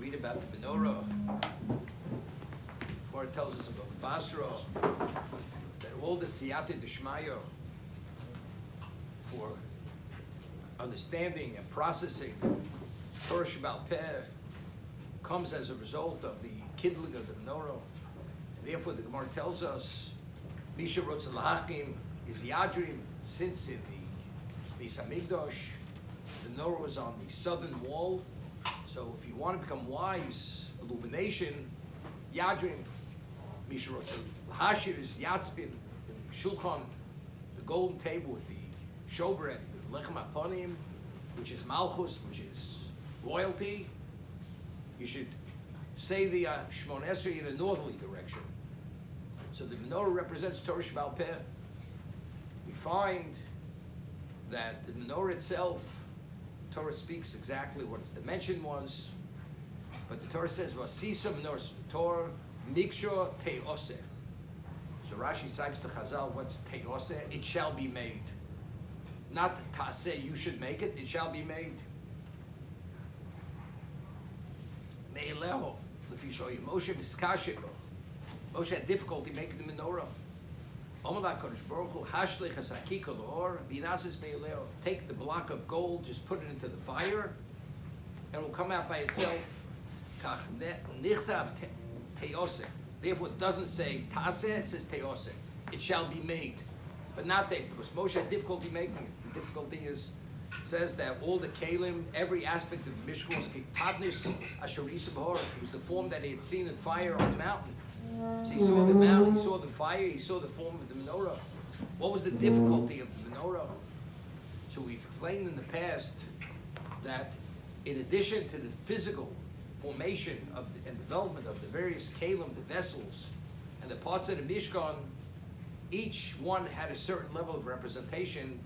read about the menorah. Gemara tells us about Basra, that all the siyata d'shmaya for understanding and processing Torah Sheba'al Peh comes as a result of the kindling of the menorah. And therefore the Gemara tells us, Misha Rotz L'Hachim is Yadrim, since in the Beis Hamikdash, the menorah was on the southern wall. So if you want to become wise, illumination, Yadrim, Misha Rotz L'Hashir is Yatzpin, the Shulchan, the golden table with the showbread, the Lechem Aponim, which is Malchus, which is royalty. You should say the Shmon Esrei in a northerly direction. So the menorah represents Torah Sheba'al Peh. We find that the menorah itself, Torah speaks exactly what its dimension was, but the Torah says, Vasisa menorah Torah Miksha Te'oseh. So Rashi cites the Chazal, what's Te'oseh? It shall be made. Not Ta'aseh, you should make it, it shall be made. Me'eleho, if you show you, Moshe miskashiko. Moshe had difficulty making the menorah. Omelach Kodesh Baruch Hu, Hashlich Hasakika L'or, Vinasis Me'eleho. Take the block of gold, just put it into the fire, and it will come out by itself. Kach nichtav te'oseh. Therefore, it doesn't say Ta'aseh, it says te'oseh. It shall be made. But not they, because Moshe had difficulty making it. The difficulty is, says that all the kalim, every aspect of the Mishkan was kitadnis asherisa b'hor. It was the form that he had seen in fire on the mountain. So he saw the mountain, he saw the fire, he saw the form of the menorah. What was the difficulty of the menorah? So we've explained in the past that in addition to the physical formation of and development of the various kalim, the vessels, and the parts of the Mishkan, each one had a certain level of representation.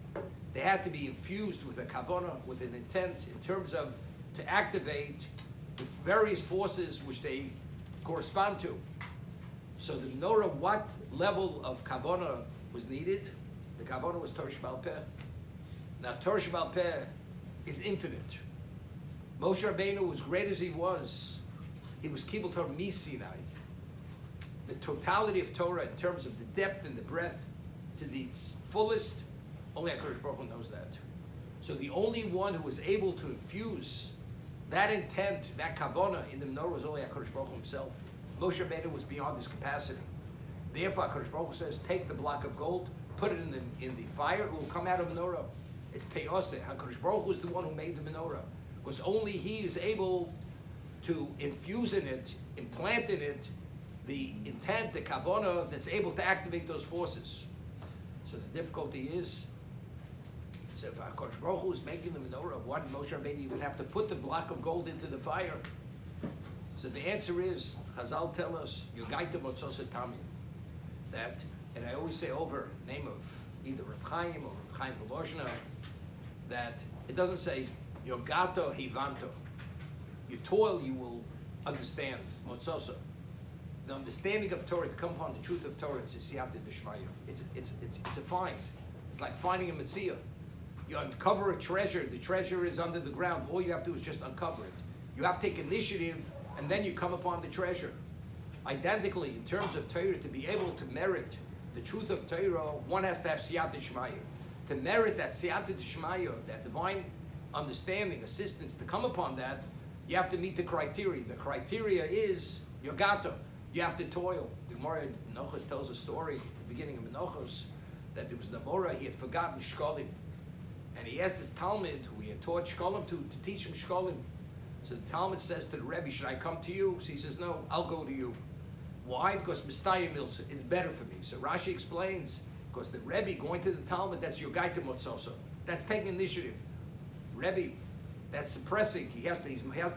They had to be infused with a kavanah, with an intent in terms of to activate the various forces which they correspond to. So the menorah, what level of kavanah was needed? The kavanah was Torah Sheba'al Peh. Now Torah Sheba'al Peh is infinite. Moshe Rabbeinu, as great as he was Kibbutz Torah Mi Sinai. The totality of Torah in terms of the depth and the breadth to the fullest, only HaKadosh Baruch Hu knows that. So the only one who was able to infuse that intent, that kavanah in the menorah was only HaKadosh Baruch Hu himself. Moshe Rabbeinu was beyond his capacity. Therefore HaKadosh Baruch Hu says, take the block of gold, put it in the fire, it will come out of menorah. It's Te'oseh. HaKadosh Baruch Hu is the one who made the menorah. Because only he is able to infuse in it, implant in it, the intent, the kavanah that's able to activate those forces. So the difficulty is, so if HaKadosh Baruch Hu is making the menorah, why did Moshe Rabbeinu even have to put the block of gold into the fire? So the answer is, Chazal tell us, Yogaita Motzos Tamim, that, and I always say over name of either Reb Chaim or Reb Chaim Volozhiner, that it doesn't say Yogato Hivanto. You toil, you will understand. Motzosa. The understanding of Torah, to come upon the truth of Torah, it's a siyata d'shmaya. It's a find. It's like finding a mitzvah. You uncover a treasure. The treasure is under the ground. All you have to do is just uncover it. You have to take initiative, and then you come upon the treasure. Identically, in terms of Torah, to be able to merit the truth of Torah, one has to have siyata d'shmaya. To merit that siyata d'shmaya, that divine understanding, assistance, to come upon that, you have to meet the criteria. The criteria is yogato. You have to toil. The Gemara in Menachos tells a story at the beginning of Menachos that there was the Mora, he had forgotten Shkolim. And he asked this Talmud, who he had taught Shkolim to teach him Shkolim. So the Talmud says to the Rebbe, should I come to you? So he says, no, I'll go to you. Why? Because Mistayim Milsa, it's better for me. So Rashi explains, because the Rebbe going to the Talmud, that's Yogaita Motzoso. That's taking initiative. Rebbe, that's suppressing. He has to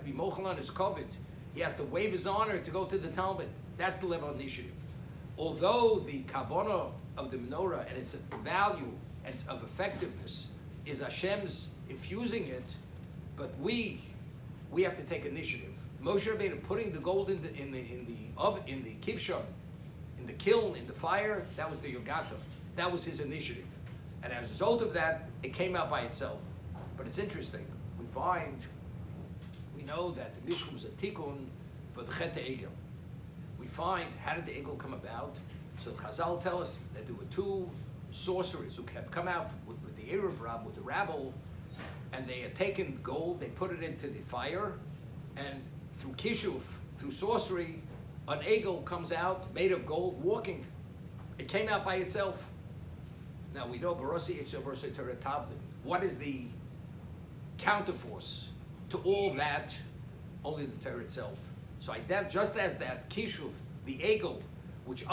be mochel on his covet. He has to waive his honor to go to the Talmud. That's the level of initiative. Although the kavanah of the menorah and its value and of effectiveness is Hashem's infusing it, but we have to take initiative. Moshe Rabbeinu putting the gold in the kivshon, in the kiln, in the fire, that was the yogato. That was his initiative. And as a result of that, it came out by itself. But it's interesting. We we know that the Mishkan was a tikkun for the Chet Egel. We find, how did the Egel come about? So the Chazal tell us that there were two sorcerers who had come out with the Erev Rav, with the rabble, and they had taken gold, they put it into the fire, and through Kishuv, through sorcery, an Egel comes out made of gold walking. It came out by itself. Now we know Barasi Yitzhak Barasi Torah Tavlin. What is the counterforce to all that? Only the Torah itself. So just as that Kishuv, the Egel, which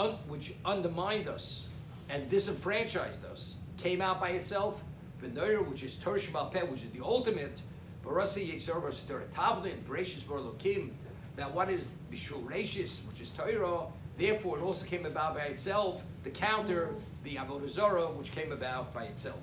undermined us and disenfranchised us, came out by itself, B'Noyer, which is Torah Sheba'al Peh, which is the ultimate, Barasi Yitzhak Barasi Torah Tavlin, Bereshis Bar Elokim, that what is Bishul Reishis, which is Torah, therefore it also came about by itself, the counter, the Avodah Zarah, which came about by itself.